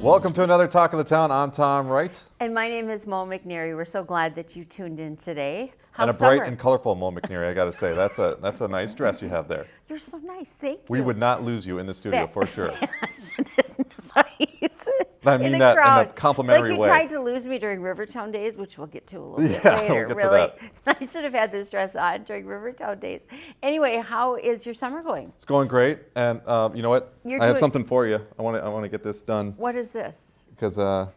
Welcome to another Talk of the Town. I'm Tom Wright. And my name is Mo McNary. We're so glad that you tuned in today. How's And a bright and colorful Mo McNary, I got to say. That's a nice dress you have there. You're so nice. Thank you. We would not lose you in the studio for sure. I mean that in a complimentary way. Like you tried to lose me during Rivertown days, which we'll get to a little bit later. We'll get really, to that. I should have had this dress on during Rivertown days. Anyway, how is your summer going? It's going great, and you know what? I have something for you. I want to get this done. What is this? Because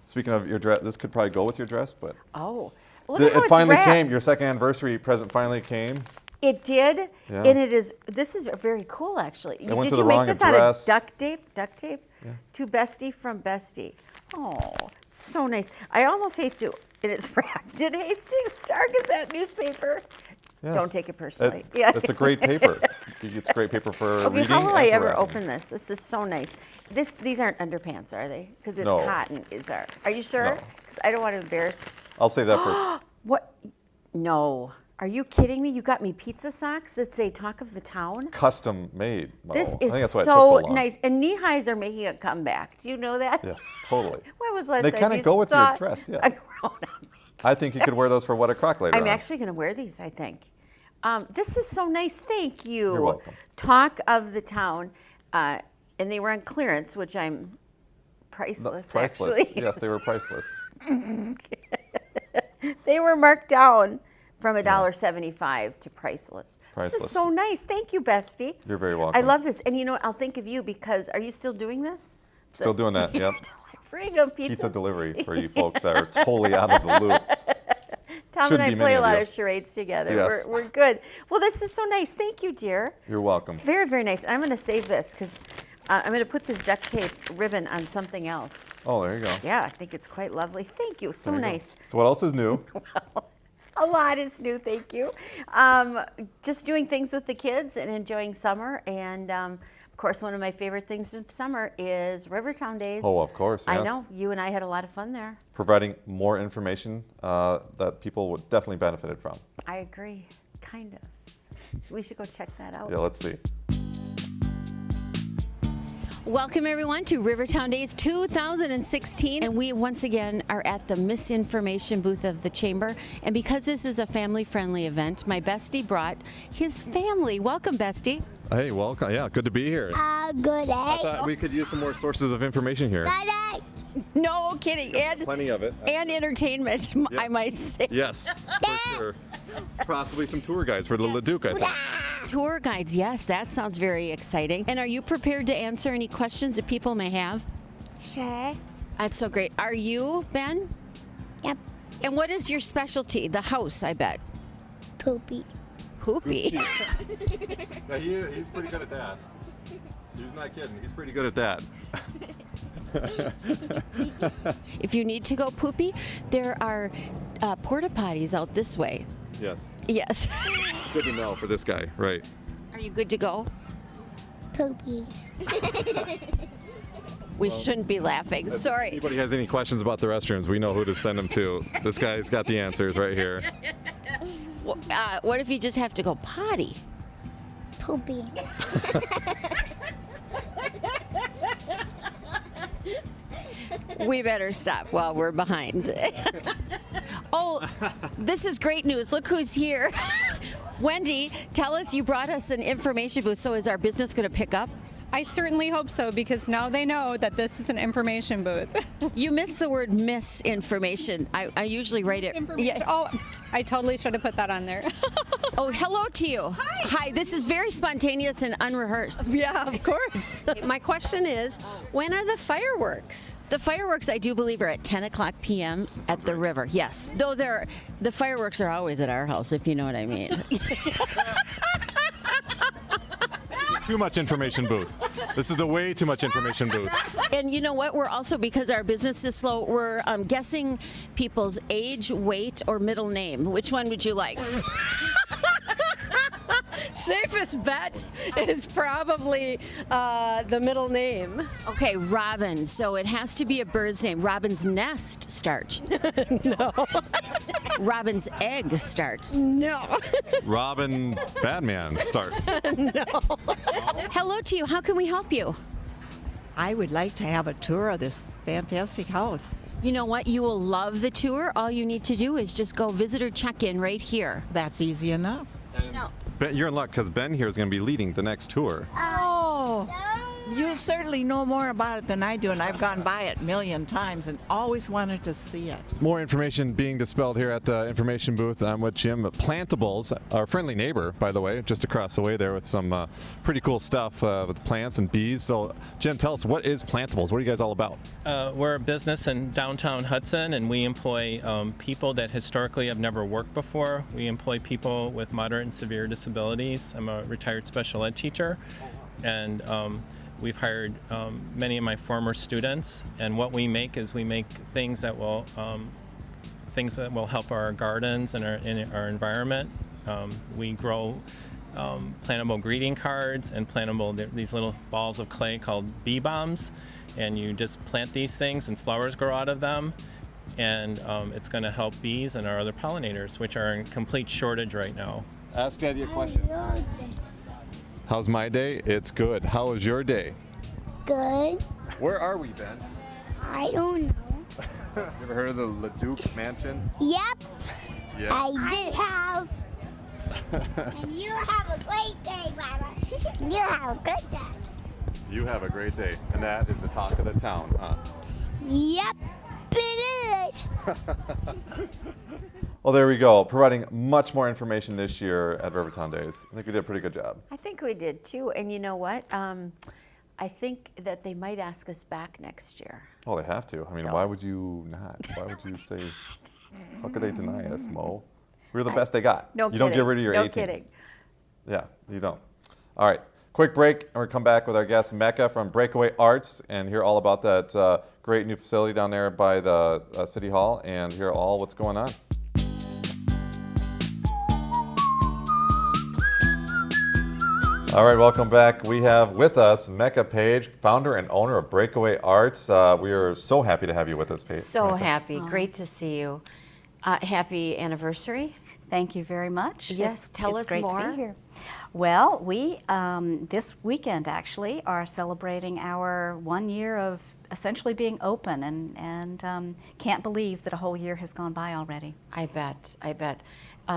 speaking of your dress, this could probably go with your dress, but it finally came. Your second anniversary present finally came. It did, and it is. This is very cool, actually. It went did to you the make wrong this address. out of duct tape? Duct tape? Yeah. To Bestie from Bestie. Oh, it's so nice. I almost hate to. And it's wrapped in Hastings Star Gazette newspaper. Yes. Don't take it personally. It's a great paper. It's great paper for reading. How will I ever wrapping. open this? This is so nice. These aren't underpants, are they? Because it's No. cotton. Are you sure? No. Because I don't want to embarrass. I'll save that for. What? No. Are you kidding me? You got me pizza socks that say "Talk of the Town." Custom made. This I think is that's why it took so long. nice. And knee highs are making a comeback. Do you know that? Yes, totally. When was last They time kind of you go with saw your dress, yeah. a grown-up? I think you could wear those for What a Crock later I'm on. actually going to wear these, I think. This is so nice. Thank you. You're welcome. Talk of the Town. And they were on clearance, which I'm priceless, actually. Yes, they were priceless. They were marked down from $1.75 to priceless. This Priceless. is so nice. Thank you, Bestie. You're very welcome. I love this. And you know, I'll think of you because, are you still doing this? Still doing that, yep. Bring them Pizza delivery for you folks that are totally out of the loop. Tom Shouldn't and I be play many a of lot you. of charades together. Yes. We're good. Well, this is so nice. Thank you, dear. You're welcome. Very, very nice. I'm going to save this because I'm going to put this duct tape ribbon on something else. Oh, there you go. Yeah, I think it's quite lovely. Thank you. So There you go. nice. So what else is new? A lot is new, thank you. Just doing things with the kids and enjoying summer. And of course, one of my favorite things in summer is Rivertown Days. Oh, of course, yes. I know. You and I had a lot of fun there. Providing more information that people would definitely benefit from. I agree, kind of. We should go check that out. Yeah, let's see. Welcome everyone to Rivertown Days 2016, and we once again are at the misinformation booth of the Chamber. And because this is a family-friendly event, my bestie brought his family. Welcome, bestie. Hey, welcome. Yeah, good to be here. Good day. I thought we could use some more sources of information here. Good day. No kidding, and Plenty of it. and entertainment, I might say. Yes, for sure. Possibly some tour guides for the Leduc, I think. Tour guides, yes, that sounds very exciting. And are you prepared to answer any questions that people may have? Sure. That's so great. Are you, Ben? Yep. And what is your specialty? The house, I bet. Poopy. Poopy. Yeah, he's pretty good at that. He's not kidding. He's pretty good at that. If you need to go poopy, there are porta potties out this way. Yes. Yes. Good to know for this guy, right? Are you good to go? Poopy. We shouldn't be laughing. If Sorry. anybody has any questions about the restrooms, we know who to send them to. This guy's got the answers right here. What if you just have to go potty? Poopy. We better stop while we're behind. Oh, this is great news. Look who's here. Wendy, tell us, you brought us an information booth, so is our business going to pick up? I certainly hope so, because now they know that this is an information booth. You missed the word misinformation. I usually write it. Yeah. Oh, I totally should have put that on there. Oh, hello to you. Hi. This is very spontaneous and unrehearsed. Yeah, of course. My question is, when are the fireworks? The fireworks, I do believe, are at 10 o'clock p.m. at the river. Yes. Though the fireworks are always at our house, if you know what I mean. Too much information booth. This is the way too much information booth. And you know what? We're also, because our business is slow, we're guessing people's age, weight, or middle name. Which one would you like? Safest bet is probably the middle name. Okay, Robin. So it has to be a bird's name. Robin's nest start. No. Robin's egg start. No. Robin Batman start. No. Hello to you. How can we help you? I would like to have a tour of this fantastic house. You know what? You will love the tour. All you need to do is just go visitor check-in right here. That's easy enough. No. Ben, you're in luck because Ben here is going to be leading the next tour. Oh, you certainly know more about it than I do, and I've gone by it a million times and always wanted to see it. More information being dispelled here at the information booth. I'm with Jim. Plantables, our friendly neighbor, by the way, just across the way there with some pretty cool stuff with plants and bees. So, Jim, tell us, what is Plantables? What are you guys all about? We're a business in downtown Hudson, and we employ people that historically have never worked before. We employ people with moderate and severe disabilities. I'm a retired special ed teacher, and we've hired many of my former students, and what we make is we make things that will help our gardens and our environment. We grow plantable greeting cards and these little balls of clay called bee bombs, and you just plant these things and flowers grow out of them, and it's going to help bees and our other pollinators, which are in complete shortage right now. Ask Eddie a question. How's my day? It's good. How was your day? Good. Where are we, Ben? I don't know. You ever heard of the LeDuc Mansion? Yep. Yeah. I did have. And you have a great day, Baba. You have a great day. You have a great day. And that is the talk of the town, huh? Yep, it is. Well, there we go. Providing much more information this year at Rivertown Days. I think we did a pretty good job. I think we did too. And you know what? I think that they might ask us back next year. Oh, they have to. I mean, why would you not? Why would you say, how could they deny us, Mo? We're the best they got. No You kidding. don't get rid of your No 18. kidding. Yeah, you don't. All right, quick break, and we'll come back with our guest Mecca from Breakaway Arts and hear all about that great new facility down there by the City Hall and hear all what's going on. All right, welcome back. We have with us Mecca Page, founder and owner of Breakaway Arts. We are so happy to have you with us, Paige. So Mecca. happy. Great to see you. Happy anniversary. Thank you very much. Yes, tell it's us great more. to be here. Well, we this weekend actually are celebrating our 1 year of essentially being open, and can't believe that a whole year has gone by already. I bet. I bet.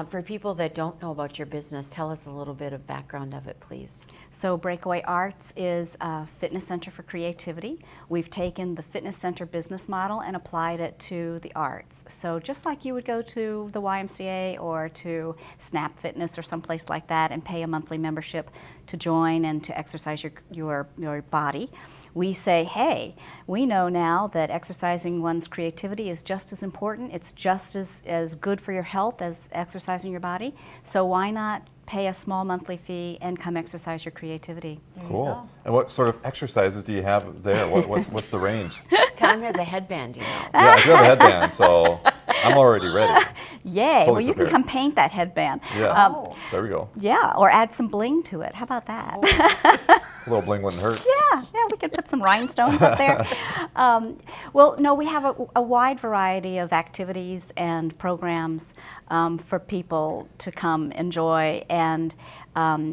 For people that don't know about your business, tell us a little bit of background of it, please. So Breakaway Arts is a fitness center for creativity. We've taken the fitness center business model and applied it to the arts. So just like you would go to the YMCA or to Snap Fitness or someplace like that and pay a monthly membership to join and to exercise your body, we say, hey, we know now that exercising one's creativity is just as important. It's just as good for your health as exercising your body. So why not pay a small monthly fee and come exercise your creativity? Cool. And what sort of exercises do you have there? What's the range? Tom has a headband, you know. Yeah, I do have a headband, so I'm already ready. Yay. Totally well, you prepared. can come paint that headband. Yeah, there we go. Yeah, or add some bling to it. How about that? A little bling wouldn't hurt. Yeah, we could put some rhinestones up there. Well, no, we have a wide variety of activities and programs for people to come enjoy, and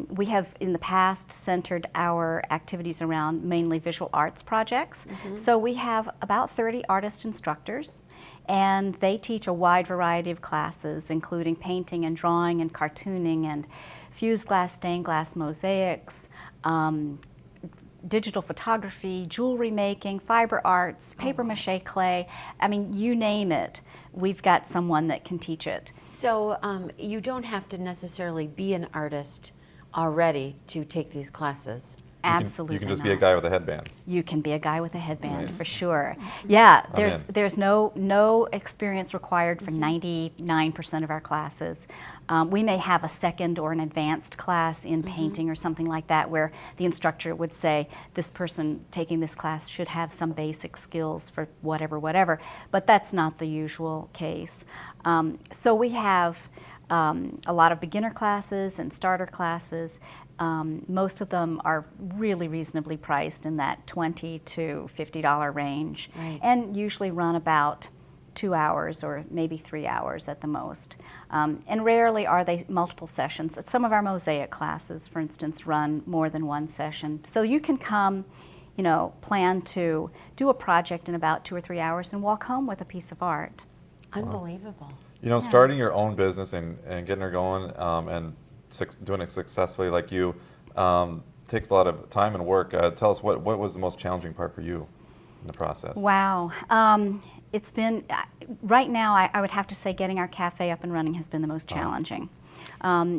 we have in the past centered our activities around mainly visual arts projects. So we have about 30 artist instructors, and they teach a wide variety of classes, including painting and drawing and cartooning and fused glass, stained glass mosaics, digital photography, jewelry making, fiber arts, paper mache clay. I mean, you name it, we've got someone that can teach it. So you don't have to necessarily be an artist already to take these classes. Absolutely You can just not. be a guy with a headband. You can be a guy with a headband, Nice. for sure. Yeah, I'm there's no experience required for 99% of our classes. We may have a second or an advanced class in painting or something like that, where the instructor would say, this person taking this class should have some basic skills for whatever, but that's not the usual case. So we have a lot of beginner classes and starter classes. Most of them are really reasonably priced in that $20 to $50 range, Right. and usually run about 2 hours or maybe 3 hours at the most. And rarely are they multiple sessions. Some of our mosaic classes, for instance, run more than one session. So you can come plan to do a project in about 2 or 3 hours and walk home with a piece of art. Unbelievable. Starting your own business and getting her going and doing it successfully like you takes a lot of time and work. Tell us what was the most challenging part for you in the process? Wow. It's been, right now, I would have to say getting our cafe up and running has been the most challenging.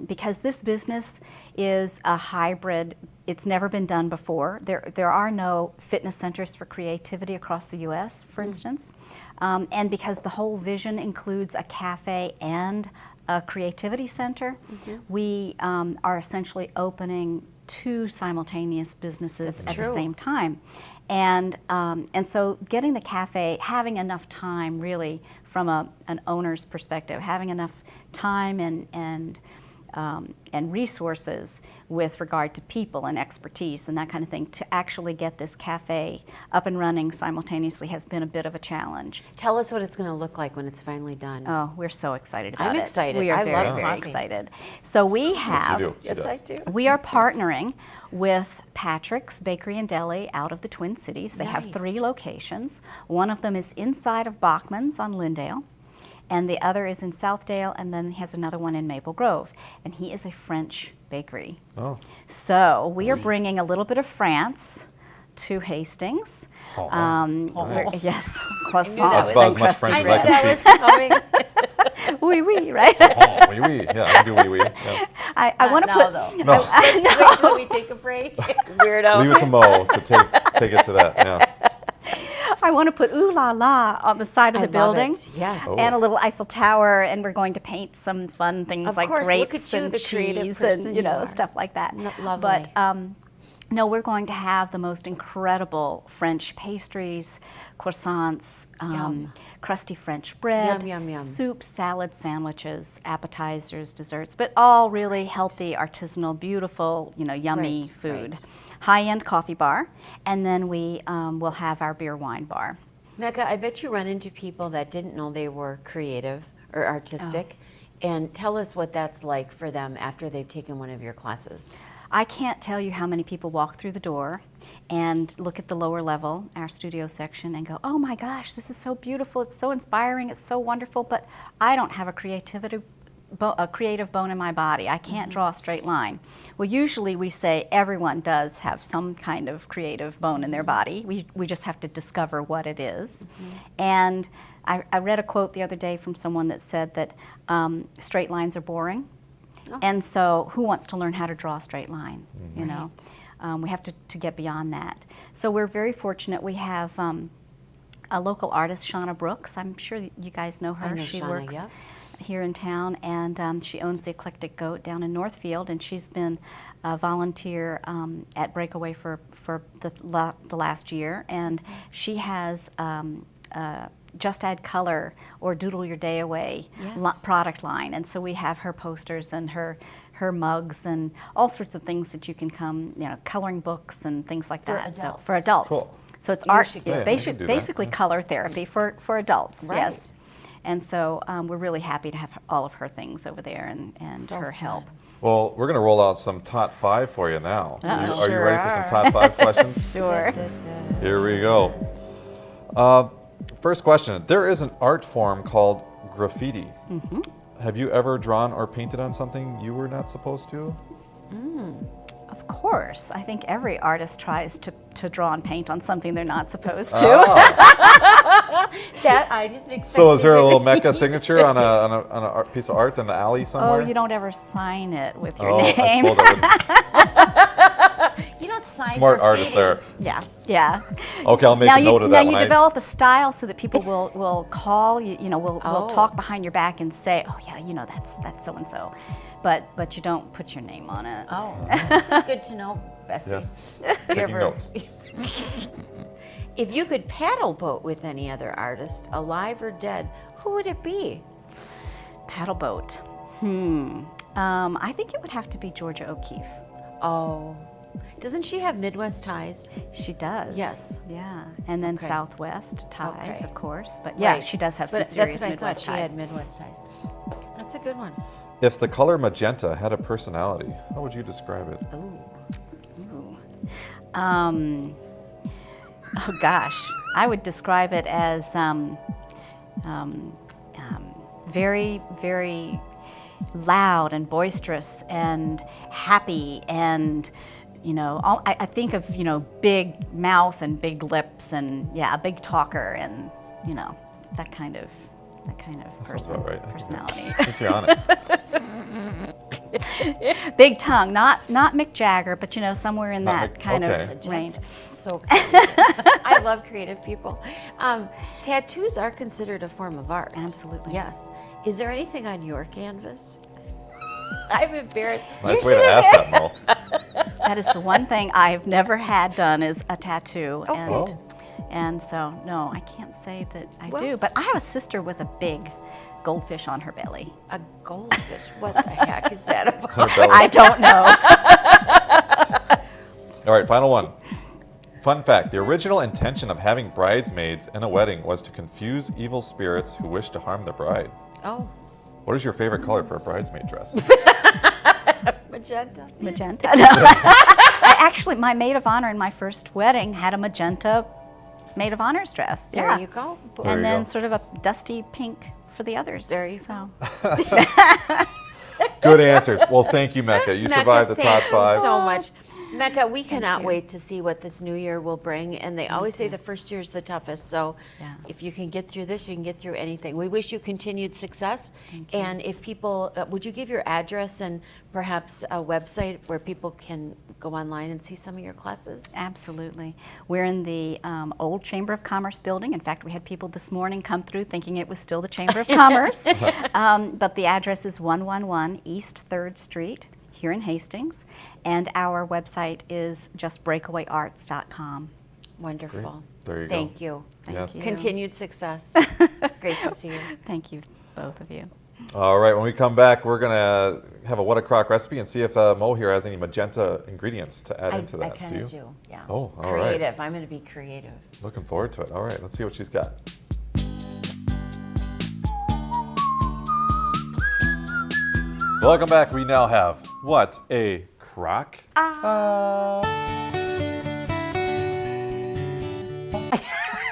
Because this business is a hybrid. It's never been done before. There are no fitness centers for creativity across the U.S., for instance. And because the whole vision includes a cafe and a creativity center, we are essentially opening 2 simultaneous businesses at the same time. And so getting the cafe, having enough time really from an owner's perspective, having enough time and resources with regard to people and expertise and that kind of thing to actually get this cafe up and running simultaneously has been a bit of a challenge. Tell us what it's going to look like when it's finally done. Oh, we're so excited about it. I'm excited. We are I very, love very coffee. excited. So we have, Yes, I do. we are partnering with Patrick's Bakery and Deli out of the Twin Cities. They have 3 locations. One of them is inside of Bachman's on Lindale, and the other is in Southdale, and then he has another one in Maple Grove. And he is a French bakery. Oh. So we are bringing a little bit of France to Hastings. Nice. Yes, croissants That's about as and much crusty French as bread. I can speak. Oui, oui, right? Oh, oui, oui. Yeah, I can do oui, oui. Yeah. I want to put. No. Wait till we take a break. Weirdo. Leave it to Mo to take it to that. Yeah. I want to put ooh la la on the side of the building. It. Yes. And a little Eiffel Tower, and we're going to paint some fun things Of like course, look grapes at you, and the creative cheese person and you are. stuff like that. Lovely. But no, we're going to have the most incredible French pastries, croissants, crusty French bread, Yum, yum, yum. soup, salad, sandwiches, appetizers, desserts, but all really healthy, artisanal, beautiful, yummy Right, food. right. High-end coffee bar, and then we will have our beer wine bar. Mecca, I bet you run into people that didn't know they were creative or artistic. And tell us what that's like for them after they've taken one of your classes. I can't tell you how many people walk through the door and look at the lower level, our studio section, and go, oh my gosh, this is so beautiful, it's so inspiring, it's so wonderful, but I don't have a creative bone in my body. I can't draw a straight line. Well, usually we say everyone does have some kind of creative bone in their body. We just have to discover what it is. And I read a quote the other day from someone that said that straight lines are boring. And so who wants to learn how to draw a straight line, you know? We have to get beyond that. So we're very fortunate. We have a local artist, Shauna Brooks. I'm sure you guys know her. I know She Shauna, works yeah. here in town, and she owns the Eclectic Goat down in Northfield, and she's been a volunteer at Breakaway for the last year, and she has Just Add Color or Doodle Your Day Away product line, and so we have her posters and her mugs and all sorts of things that you can come, coloring books and things like that. adults. So for adults. Cool. So it's art. should It's go. I can do that. basically color therapy for adults. Right. Yes. And so we're really happy to have all of her things over there and So her help. fun. Well, we're going to roll out some top 5 for you now. Are you sure ready for some are. top 5 questions? Sure. Here we go. First question. There is an art form called graffiti. Have you ever drawn or painted on something you were not supposed to? Of course. I think every artist tries to draw and paint on something they're not supposed to. That I didn't expect. So is there a you to- little Mecca signature on a piece of art in the alley somewhere? Oh, you don't ever sign it with your Oh, name. I suppose I You don't sign Smart graffiti. artist there. Yeah. Okay, I'll make now a note of that Now when you I- develop a style so that people will call you. Will Oh. talk behind your back and say, oh yeah, that's so and so, but you don't put your name on it. Oh, this is good to know, besties. Yes. You Taking ever- notes. If you could paddle boat with any other artist, alive or dead, who would it be? Paddle boat. I think it would have to be Georgia O'Keeffe. Oh, doesn't she have Midwest ties? She does. Yes. Yeah, and then Okay. Southwest ties, Okay. of course. But yeah, Right. she does have some But serious that's what I Midwest thought. She ties. had Midwest ties. That's a good one. If the color magenta had a personality, how would you describe it? Ooh. Ooh. Oh gosh, I would describe it as very, very loud and boisterous and happy, and I think of big mouth and big lips, and a big talker, and that kind of Sounds about right. personality. I think you're on it. Big tongue, not Mick Jagger, but somewhere in Not that Mick- kind okay. of range. So creative. I love creative people. Tattoos are considered a form of art. Absolutely. Yes. Is there anything on your canvas? I'm embarrassed. Nice way to ask that, Mo. That is the one thing I've never had done is a tattoo, Oh. and so no, I can't say that I Well- do. But I have a sister with a big goldfish on her belly. A goldfish. What the heck is that about? Her belly. I don't know. All right, final one. Fun fact, the original intention of having bridesmaids in a wedding was to confuse evil spirits who wish to harm the bride. Oh, What is your favorite color for a bridesmaid dress? magenta. Magenta. My maid of honor in my first wedding had a magenta maid of honor's dress. There yeah. you go. There And you then go. sort of a dusty pink for the others. There you so. Good answers. Well, thank you, Mecca. You Mecca, survived the top thank you 5. so much. Mecca, we cannot wait to see what this new year will bring. And they always say the first year is the toughest. So Yeah. if you can get through this, you can get through anything. We wish you continued success. And if people, would you give your address and perhaps a website where people can go online and see some of your classes? Absolutely. We're in the old Chamber of Commerce building. In fact, we had people this morning come through thinking it was still the Chamber of Commerce. But the address is 111 East 3rd Street here in Hastings. And our website is justbreakawayarts.com. Wonderful. There you go. Thank you. Yes. you. Continued success. Great to see you. Thank you, both of you. All right, when we come back, we're going to have a What a Crock recipe and see if Mo here has any magenta ingredients to add into that. I kind of do, yeah. Oh, all right. Creative. I'm going to be creative. Looking forward to it. All right, let's see what she's got. Welcome back. We now have What a Crock.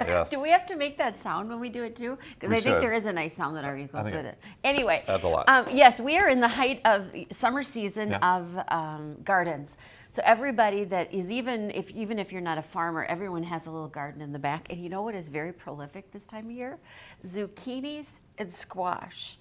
Yes. Do we have to make that sound when we do it too? Because We I think should. there is a nice sound that already goes think with it it. Anyway, adds a lot. Yes, we are in the height of summer season Yeah. of gardens. So everybody that is even if you're not a farmer, everyone has a little garden in the back. And you know what is very prolific this time of year? Zucchinis and squash.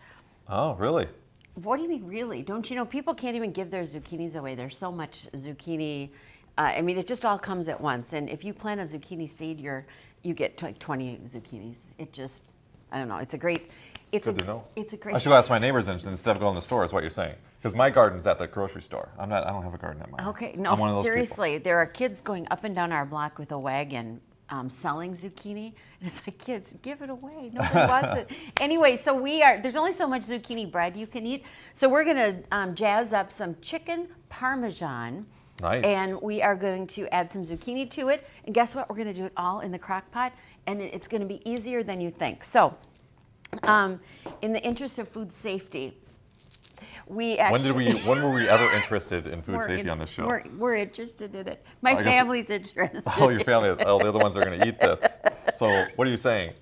Oh, really? What do you mean, really? Don't you know people can't even give their zucchinis away? There's so much zucchini. I mean, it just all comes at once. And if you plant a zucchini seed, you get 20 zucchinis. It just, I don't know. It's a great. It's Good to know. It's a great. I should go ask my neighbors instead of going to the store, is what you're saying. Because my garden's at the grocery store. I don't have a garden at my house. Okay, no, I'm one of those people. seriously, there are kids going up and down our block with a wagon selling zucchini. And it's like, kids, give it away. Nobody wants it. Anyway, so there's only so much zucchini bread you can eat. So we're going to jazz up some chicken parmesan. Nice. And we are going to add some zucchini to it. And guess what? We're going to do it all in the crock pot. And it's going to be easier than you think. So in the interest of food safety, we actually... When were we ever interested in food safety on this show? We're interested in it. My I guess- family's interested. Oh, your family. Oh, they're the ones that are going to eat this. So what are you saying?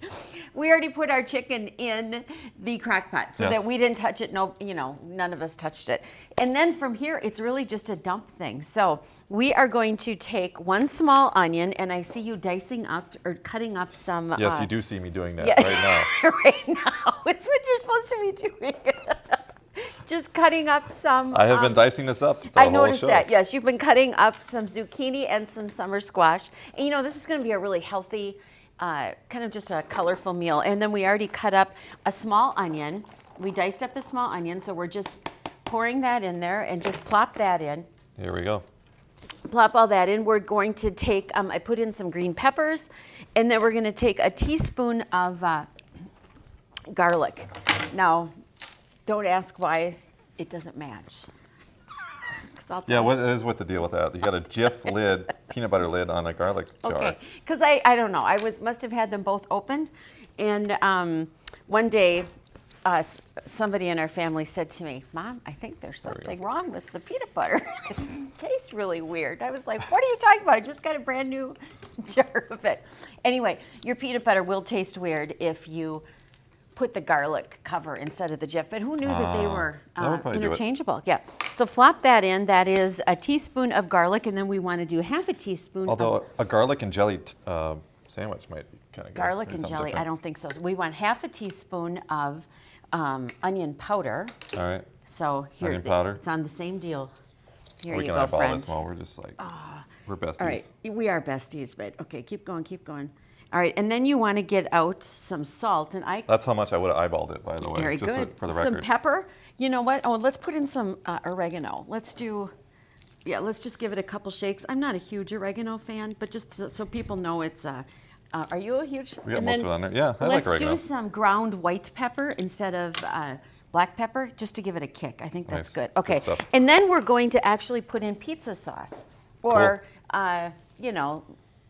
We already put our chicken in the crock pot so Yes. that we didn't touch it. No, none of us touched it. And then from here, it's really just a dump thing. So we are going to take one small onion, and I see you dicing up or cutting up some. Yes, you do see me doing that yeah. right now. Right now. It's what you're supposed to be doing. Just cutting up some. I have been dicing this up the I whole noticed show. that. Yes, you've been cutting up some zucchini and some summer squash. And this is going to be a really healthy, kind of just a colorful meal. And then we already cut up a small onion. We diced up a small onion, so we're just pouring that in there and just plop that in. Here we go. Plop all that in. We're going to take, I put in some green peppers, and then we're going to take a teaspoon of garlic. Now, don't ask why it doesn't match. 'Cause I'll tell Yeah, you. what is with the deal with that? You got a Jif lid, peanut butter lid on a garlic jar. Okay, because I don't know. Must have had them both opened, and one day somebody in our family said to me, Mom, I think there's something wrong with the peanut butter. It tastes really weird. I was like, what are you talking about? I just got a brand new jar of it. Anyway, your peanut butter will taste weird if you put the garlic cover instead of the Jif. But who knew that they were that would probably do it. interchangeable? Yeah. So flop that in. That is a teaspoon of garlic, and then we want to do half a teaspoon Although a garlic and jelly sandwich might be kind of good. garlic Maybe and something jelly. different. I don't think so. We want half a teaspoon of onion powder. All right. So here, Onion powder. it's on the same deal. Here We you can go, eyeball friend. this while we're just like, we're besties. All right, we are besties, but okay, keep going, keep going. All right, and then you want to get out some salt, and I That's how much I would have eyeballed it, by the way. very just good. for the Some record. pepper. You know what? Oh, let's put in some oregano. Let's just give it a couple shakes. I'm not a huge oregano fan, but just so people know it's. Are you a huge? We got and most then of it on there. Yeah, I like oregano. Let's do some ground white pepper instead of black pepper, just to give it a kick. I think that's Nice. good. Okay, Good stuff. and then we're going to actually put in pizza sauce, or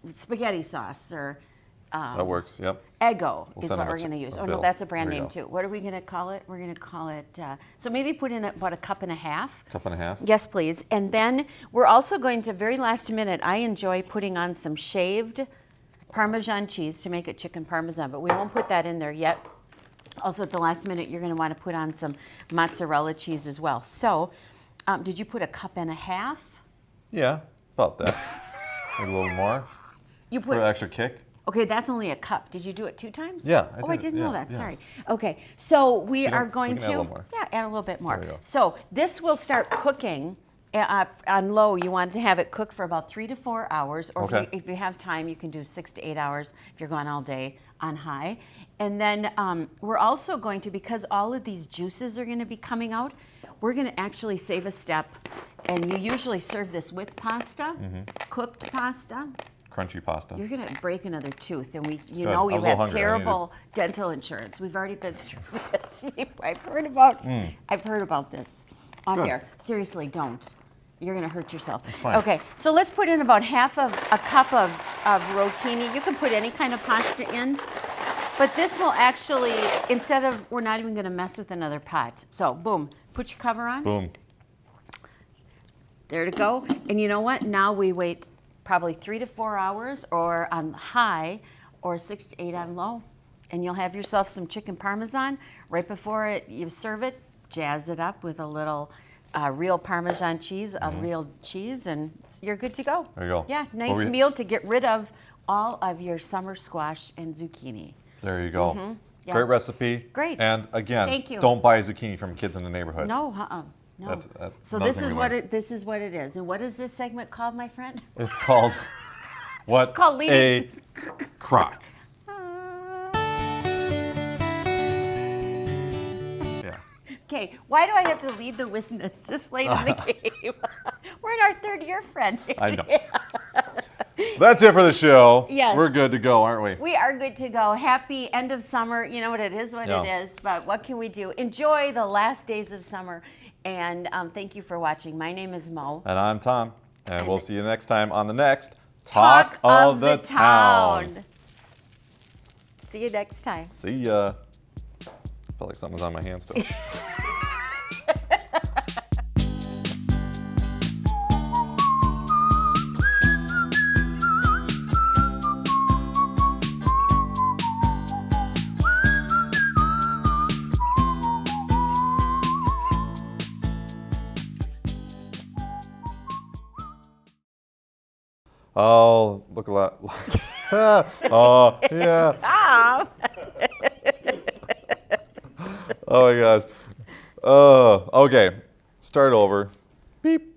spaghetti sauce, or That works, yep. Eggo We'll is send what them we're a going to use. a Oh, no, bill. that's a brand There you name go. too. What are we going to call it? We're going to call it, so maybe put in about a cup and a half. Cup and a half. Yes, please. And then we're also going to, very last minute, I enjoy putting on some shaved Parmesan cheese to make it chicken Parmesan, but we won't put that in there yet. Also, at the last minute, you're going to want to put on some mozzarella cheese as well. So, did you put a cup and a half? Yeah, about that. Maybe a little more You for put an extra kick. Okay, that's only a cup. Did you do it 2 times? Yeah, I Oh, I did it. didn't know Yeah, that. yeah. Sorry. Okay, so we can are add- going we to can add a little more. yeah, add a little bit more. There we go. So this will start cooking on low. You want to have it cook for about 3 to 4 hours, or Okay. if you have time, you can do 6 to 8 hours if you're going all day on high. And then we're also going to, because all of these juices are going to be coming out, we're going to actually save a step. And you usually serve this with pasta, Mm-hmm. cooked pasta. Crunchy pasta. You're gonna break another tooth, and you Good. know I you was a little have hungry. I terrible dental insurance. We've already been through this. I've heard about this on Good. here. Seriously, don't. You're gonna hurt yourself. fine. Okay, so let's put in about half of a cup of rotini. You can put any kind of pasta in, but this will actually, we're not even gonna mess with another pot. So boom, put your cover on. Boom. There to go. And you know what? Now we wait probably 3 to 4 hours, or on high, or 6 to 8 on low. And you'll have yourself some chicken Parmesan. Right before you serve it, jazz it up with a little real Parmesan cheese, a real cheese, and you're good to go. There you go. Yeah, nice Well, meal to get rid of all of your summer squash and zucchini. There you go. Yeah. Great recipe. Great. And again, Thank you. don't buy zucchini from kids in the neighborhood. No, no. That's So another this thing is we what learned. this is what it is. And what is this segment called, my friend? It's called what? It's called leading- a crock. Yeah. Okay, why do I have to lead the witness this late in the game? We're in our 3rd year, friend. I know. That's it for the show. Yes. We're good to go, aren't we? We are good to go. Happy end of summer. You know what it is, Yeah. it is. But what can we do? Enjoy the last days of summer. And thank you for watching. My name is Mo. And I'm Tom. And we'll see you next time on the next Talk of the Town. See you next time. See ya. Felt like something was on my hand still. Oh, look a lot. Oh, yeah. Tom! Oh my gosh. Okay. Start over. Beep.